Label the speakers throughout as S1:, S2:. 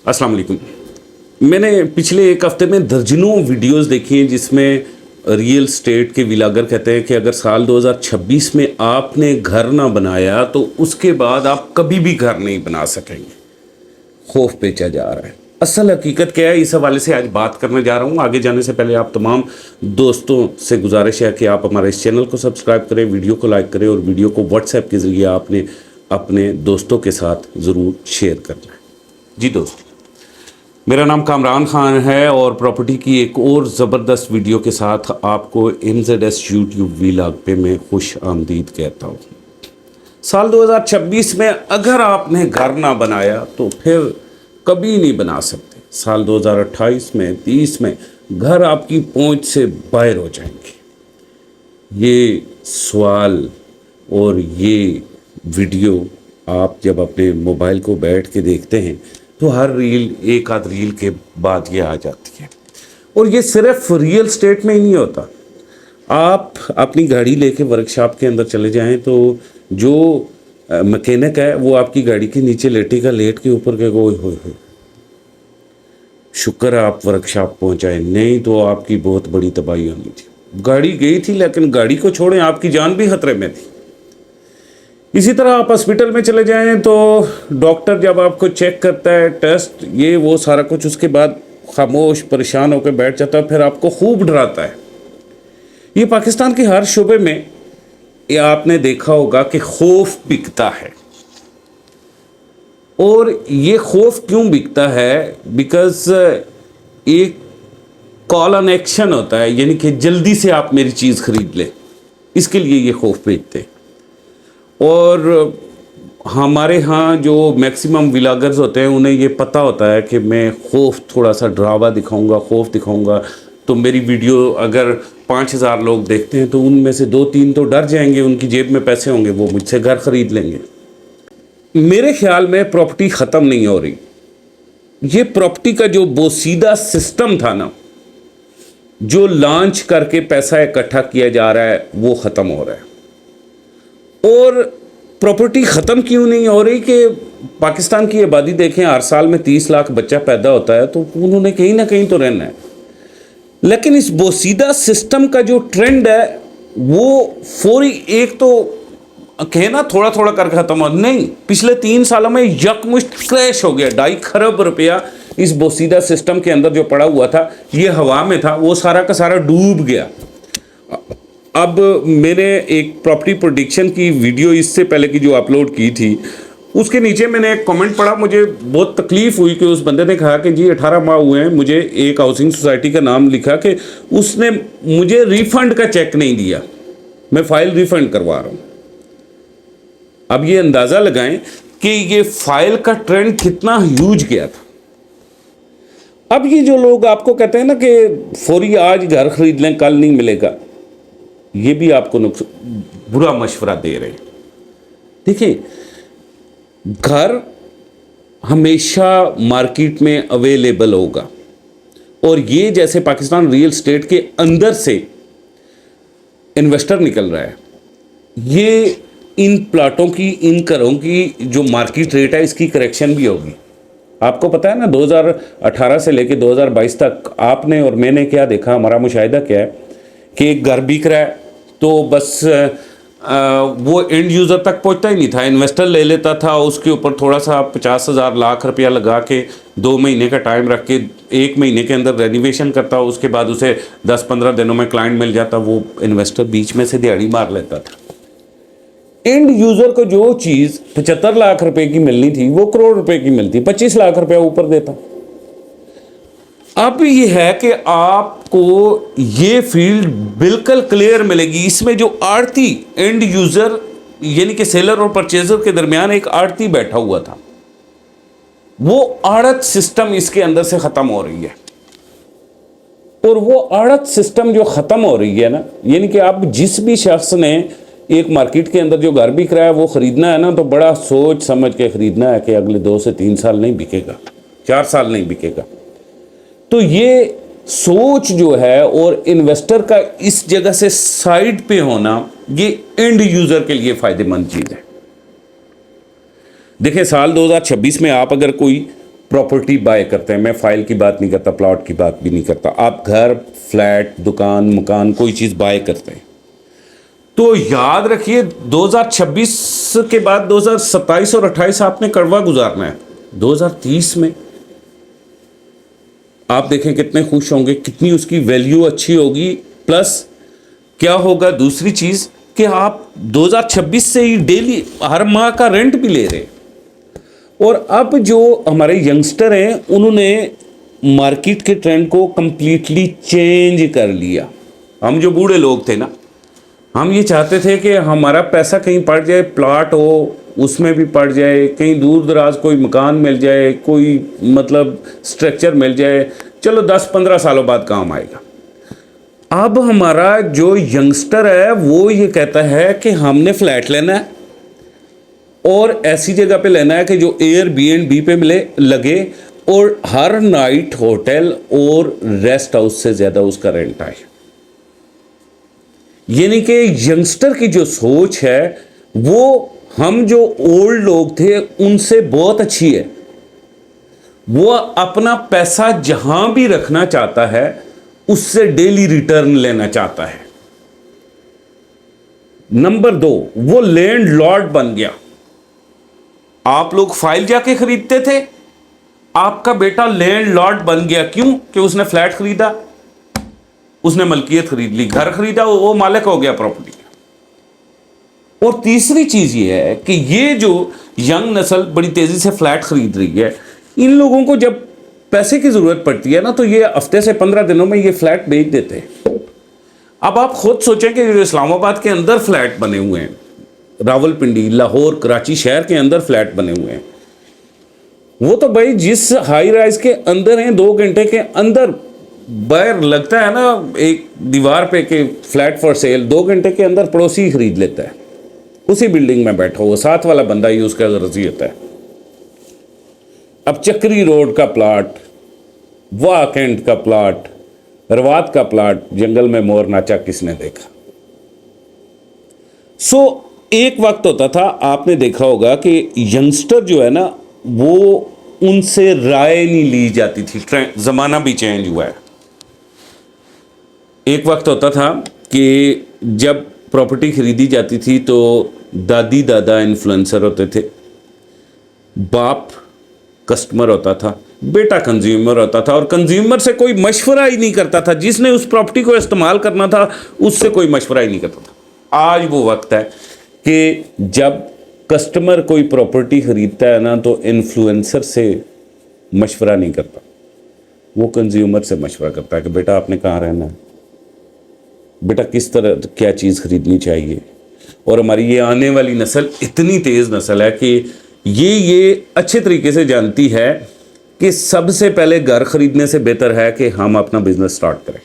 S1: अस्सलाम वालेकुम। मैंने पिछले एक हफ्ते में दर्जनों वीडियोस देखी हैं जिसमें रियल स्टेट के विलागर कहते हैं कि अगर साल 2026 में आपने घर ना बनाया तो उसके बाद आप कभी भी घर नहीं बना सकेंगे। खौफ बेचा जा रहा है। असल हकीकत क्या है, इस हवाले से आज बात करने जा रहा हूँ। आगे जाने से पहले आप तमाम दोस्तों से गुजारिश है कि आप हमारे इस चैनल को सब्सक्राइब करें, वीडियो को लाइक करें और वीडियो को व्हाट्सएप के ज़रिए आपने अपने दोस्तों के साथ ज़रूर शेयर करना है। जी दोस्तों, मेरा नाम कामरान खान है और प्रॉपर्टी की एक और ज़बरदस्त वीडियो के साथ आपको MZS यूट्यूब वीलॉग पे मैं खुश आमदीद कहता हूँ। साल 2026 में अगर आपने घर ना बनाया तो फिर कभी नहीं बना सकते। साल 2028 में 30 में घर आपकी पहुँच से बाहर हो जाएंगे। ये सवाल और ये वीडियो आप जब अपने मोबाइल को बैठ के देखते हैं तो हर रील एक आध रील के बाद ये आ जाती है। और ये सिर्फ रियल स्टेट में ही नहीं होता। आप अपनी गाड़ी लेके वर्कशॉप के अंदर चले जाएं तो जो मैकेनिक है वो आपकी गाड़ी के नीचे लेटेगा, लेट के ऊपर के ओए होए होए, शुक्र है आप वर्कशॉप पहुंचाए, नहीं तो आपकी बहुत बड़ी तबाही होनी थी। गाड़ी गई थी लेकिन गाड़ी को छोड़ें, आपकी जान भी खतरे में थी। इसी तरह आप हॉस्पिटल में चले जाएं तो डॉक्टर जब आपको चेक करता है, टेस्ट ये वो सारा कुछ, उसके बाद खामोश परेशान होकर बैठ जाता है, फिर आपको खूब डराता है। ये पाकिस्तान के हर शोबे में ये आपने देखा होगा कि खौफ बिकता है। और ये खौफ क्यों बिकता है? बिकॉज एक कॉल ऑन एक्शन होता है, यानी कि जल्दी से आप मेरी चीज़ खरीद लें, इसके लिए ये खौफ बेचते हैं। और हमारे यहाँ जो मैक्सिमम व्लॉगर्स होते हैं उन्हें ये पता होता है कि मैं खौफ थोड़ा सा डरावा दिखाऊंगा, खौफ दिखाऊंगा, तो मेरी वीडियो अगर 5000 लोग देखते हैं तो उनमें से 2-3 तो डर जाएंगे, उनकी जेब में पैसे होंगे, वो मुझसे घर ख़रीद लेंगे। मेरे ख्याल में प्रॉपर्टी ख़त्म नहीं हो रही। ये प्रॉपर्टी का जो बोसीदा सिस्टम था ना, जो लॉन्च करके पैसा इकट्ठा किया जा रहा है, वो ख़त्म हो रहा है। और प्रॉपर्टी ख़त्म क्यों नहीं हो रही कि पाकिस्तान की आबादी देखें, हर साल में 30 लाख बच्चा पैदा होता है, तो उन्होंने कहीं ना कहीं तो रहना है। लेकिन इस बोसीदा सिस्टम का जो ट्रेंड है वो फौरी, एक तो कहना थोड़ा थोड़ा कर ख़त्म हो, नहीं, पिछले 3 सालों में यकमुश्त क्रैश हो गया। 2.5 खरब रुपया इस बोसीदा सिस्टम के अंदर जो पड़ा हुआ था, ये हवा में था, वो सारा का सारा डूब गया। अब मैंने एक प्रॉपर्टी प्रेडिक्शन की वीडियो इससे पहले की जो अपलोड की थी, उसके नीचे मैंने एक कमेंट पढ़ा, मुझे बहुत तकलीफ़ हुई कि उस बंदे ने कहा कि जी 18 माह हुए हैं, मुझे एक हाउसिंग सोसाइटी का नाम लिखा कि उसने मुझे रिफ़ंड का चेक नहीं दिया, मैं फ़ाइल रिफ़ंड करवा रहा हूँ। अब ये अंदाज़ा लगाएं कि ये फ़ाइल का ट्रेंड कितना ह्यूज गया था। अब ये जो लोग आपको कहते हैं ना कि फौरी आज घर खरीद लें, कल नहीं मिलेगा, ये भी आपको बुरा मशवरा दे रहे हैं। देखिए, घर हमेशा मार्केट में अवेलेबल होगा और ये जैसे पाकिस्तान रियल स्टेट के अंदर से इन्वेस्टर निकल रहा है, ये इन प्लाटों की, इन घरों की जो मार्केट रेट है, इसकी करेक्शन भी होगी। आपको पता है ना, 2018 से लेकर 2022 तक आपने और मैंने क्या देखा, हमारा मुशाहिदा क्या है कि एक घर बिक रहा है तो बस वो एंड यूज़र तक पहुंचता ही नहीं था। इन्वेस्टर ले लेता था, उसके ऊपर थोड़ा सा 50,000 लाख रुपया लगा के 2 महीने का टाइम रख के 1 महीने के अंदर रेनोवेशन करता, उसके बाद उसे 10-15 दिनों में क्लाइंट मिल जाता, वो इन्वेस्टर बीच में से दिहाड़ी मार लेता था। एंड यूज़र को जो चीज़ 75 लाख रुपए की मिलनी थी वो करोड़ रुपए की मिलती, 25 लाख रुपया ऊपर देता। अब ये है कि आपको ये फील्ड बिल्कुल क्लियर मिलेगी। इसमें जो आड़ती, एंड यूज़र यानी कि सेलर और परचेजर के दरमियान एक आड़ती बैठा हुआ था, वो आड़त सिस्टम इसके अंदर से ख़त्म हो रही है। और वो आड़त सिस्टम जो ख़त्म हो रही है ना, यानी कि अब जिस भी शख्स ने एक मार्केट के अंदर जो घर बिक रहा है वो ख़रीदना है ना, तो बड़ा सोच समझ के ख़रीदना है कि अगले 2 से 3 साल नहीं बिकेगा, 4 साल नहीं बिकेगा। तो ये सोच जो है और इन्वेस्टर का इस जगह से साइड पे होना, ये एंड यूज़र के लिए फ़ायदेमंद चीज़ है। देखिए, साल 2026 में आप अगर कोई प्रॉपर्टी बाय करते हैं, मैं फाइल की बात नहीं करता, प्लॉट की बात भी नहीं करता, आप घर, फ्लैट, दुकान, मकान, कोई चीज़ बाय करते हैं, तो याद रखिए 2026 के बाद 2027 और 28 आपने कड़वा गुजारना है। 2030 में आप देखें कितने खुश होंगे, कितनी उसकी वैल्यू अच्छी होगी। प्लस क्या होगा, दूसरी चीज़ कि आप 2026 से ही डेली हर माह का रेंट भी ले रहे हैं। और अब जो हमारे यंगस्टर हैं उन्होंने मार्केट के ट्रेंड को कंप्लीटली चेंज कर लिया। हम जो बूढ़े लोग थे ना, हम ये चाहते थे कि हमारा पैसा कहीं पड़ जाए, प्लॉट हो उसमें भी पड़ जाए, कहीं दूर दराज कोई मकान मिल जाए, कोई मतलब स्ट्रक्चर मिल जाए, चलो 10-15 सालों बाद काम आएगा। अब हमारा जो यंगस्टर है वो ये कहता है कि हमने फ्लैट लेना है और ऐसी जगह पे लेना है कि जो एयरबीएनबी पे मिले लगे और हर नाइट होटल और रेस्ट हाउस से ज़्यादा उसका रेंट आए। यानी कि यंगस्टर की जो सोच है वो हम जो ओल्ड लोग थे उनसे बहुत अच्छी है। वो अपना पैसा जहां भी रखना चाहता है उससे डेली रिटर्न लेना चाहता है। नंबर 2, वो लैंड लॉर्ड बन गया। आप लोग फाइल जाके खरीदते थे, आपका बेटा लैंड लॉर्ड बन गया। क्यों? कि उसने फ्लैट खरीदा, उसने मलकियत खरीद ली, घर खरीदा, वो मालिक हो गया प्रॉपर्टी का। और तीसरी चीज ये है कि ये जो यंग नस्ल बड़ी तेजी से फ्लैट खरीद रही है, इन लोगों को जब पैसे की जरूरत पड़ती है ना तो ये हफ्ते से 15 दिनों में ये फ्लैट बेच देते हैं। अब आप खुद सोचें कि जो इस्लामाबाद के अंदर फ्लैट बने हुए हैं, रावलपिंडी, लाहौर, कराची शहर के अंदर फ्लैट बने हुए हैं, वो तो भाई जिस हाई राइज के अंदर हैं 2 घंटे के अंदर बाहर लगता है ना एक दीवार पे कि फ्लैट फॉर सेल, 2 घंटे के अंदर पड़ोसी ही खरीद लेता है। उसी बिल्डिंग में बैठा हुआ साथ वाला बंदा ही उसका गर्जी होता है। अब चक्री रोड का प्लाट, वाह कैंट का प्लाट, रवात का प्लाट, जंगल में मोर नाचा किसने देखा। सो एक वक्त होता था, आपने देखा होगा कि यंगस्टर जो है ना वो उनसे राय नहीं ली जाती थी। जमाना भी चेंज हुआ है। एक वक्त होता था कि जब प्रॉपर्टी खरीदी जाती थी तो दादी दादा इन्फ्लुएंसर होते थे, बाप कस्टमर होता था, बेटा कंज्यूमर होता था, और कंज्यूमर से कोई मशवरा ही नहीं करता था। जिसने उस प्रॉपर्टी को इस्तेमाल करना था उससे कोई मशवरा ही नहीं करता था। आज वो वक्त है कि जब कस्टमर कोई प्रॉपर्टी खरीदता है ना तो इन्फ्लुएंसर से मशवरा नहीं करता, वो कंज्यूमर से मशवरा करता है कि बेटा आपने कहाँ रहना है, बेटा किस तरह क्या चीज़ खरीदनी चाहिए। और हमारी ये आने वाली नस्ल इतनी तेज़ नस्ल है कि ये अच्छे तरीके से जानती है कि सबसे पहले घर खरीदने से बेहतर है कि हम अपना बिजनेस स्टार्ट करें।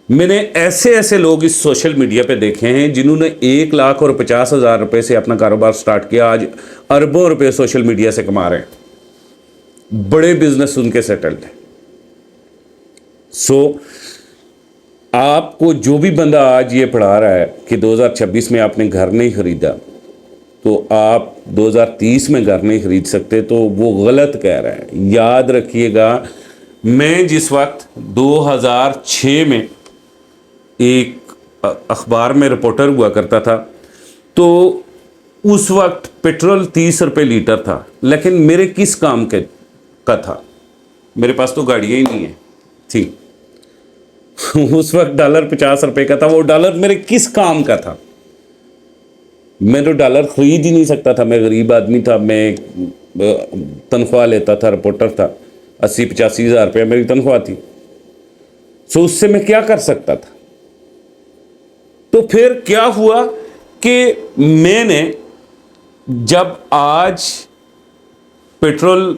S1: मैंने ऐसे ऐसे लोग इस सोशल मीडिया पे देखे हैं जिन्होंने 1,50,000 रुपए से अपना कारोबार स्टार्ट किया, आज अरबों रुपए सोशल मीडिया से कमा रहे हैं, बड़े बिजनेस उनके सेटल्ड हैं। सो आपको जो भी बंदा आज ये पढ़ा रहा है कि 2026 में आपने घर नहीं खरीदा तो आप 2030 में घर नहीं खरीद सकते, तो वो गलत कह रहा है। याद रखिएगा, मैं जिस वक्त 2006 में एक अखबार में रिपोर्टर हुआ करता था तो उस वक्त पेट्रोल 30 रुपये लीटर था, लेकिन मेरे किस काम का था? मेरे पास तो गाड़ियाँ ही नहीं है थी। उस वक्त डॉलर 50 रुपये का था। वो डॉलर मेरे किस काम का था? मैं तो डॉलर खरीद ही नहीं सकता था, मैं गरीब आदमी था, मैं तनख्वाह लेता था, रिपोर्टर था, 80-85 हज़ार रुपया मेरी तनख्वाह थी। सो उससे मैं क्या कर सकता था? तो फिर क्या हुआ कि मैंने जब आज पेट्रोल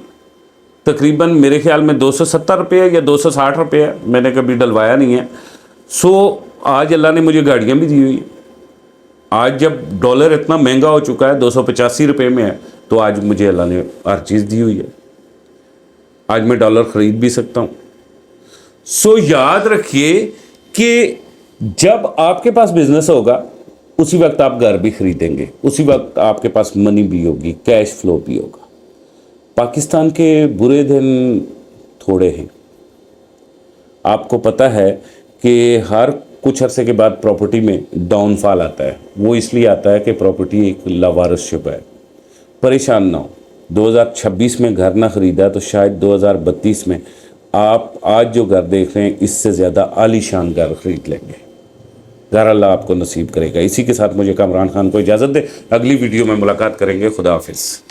S1: तकरीबन मेरे ख्याल में 270 रुपये या 260 रुपये है, मैंने कभी डलवाया नहीं है। सो आज अल्लाह ने मुझे गाड़ियाँ भी दी हुई हैं। आज जब डॉलर इतना महंगा हो चुका है, 285 रुपये में है, तो आज मुझे अल्लाह ने हर चीज़ दी हुई है। आज मैं डॉलर ख़रीद भी सकता हूँ। सो याद रखिए कि जब आपके पास बिजनेस होगा उसी वक्त आप घर भी खरीदेंगे, उसी वक्त आपके पास मनी भी होगी, कैश फ्लो भी होगा। پاکستان کے برے دن تھوڑے ہیں. آپ کو پتہ ہے کہ ہر کچھ عرصے کے بعد پراپرٹی میں ڈاؤن فال آتا ہے. وہ اس لیے آتا ہے کہ پراپرٹی ایک لاوارث شبہ ہے. پریشان نہ ہو. 2026 میں گھر نہ خریدا تو شاید 2032 میں آپ آج جو گھر دیکھ رہے ہیں اس سے زیادہ عالی شان گھر خرید لیں گے. گھر اللہ آپ کو نصیب کرے گا. اسی کے ساتھ مجھے کامران خان کو اجازت دے. اگلی ویڈیو میں ملاقات کریں گے. خدا حافظ.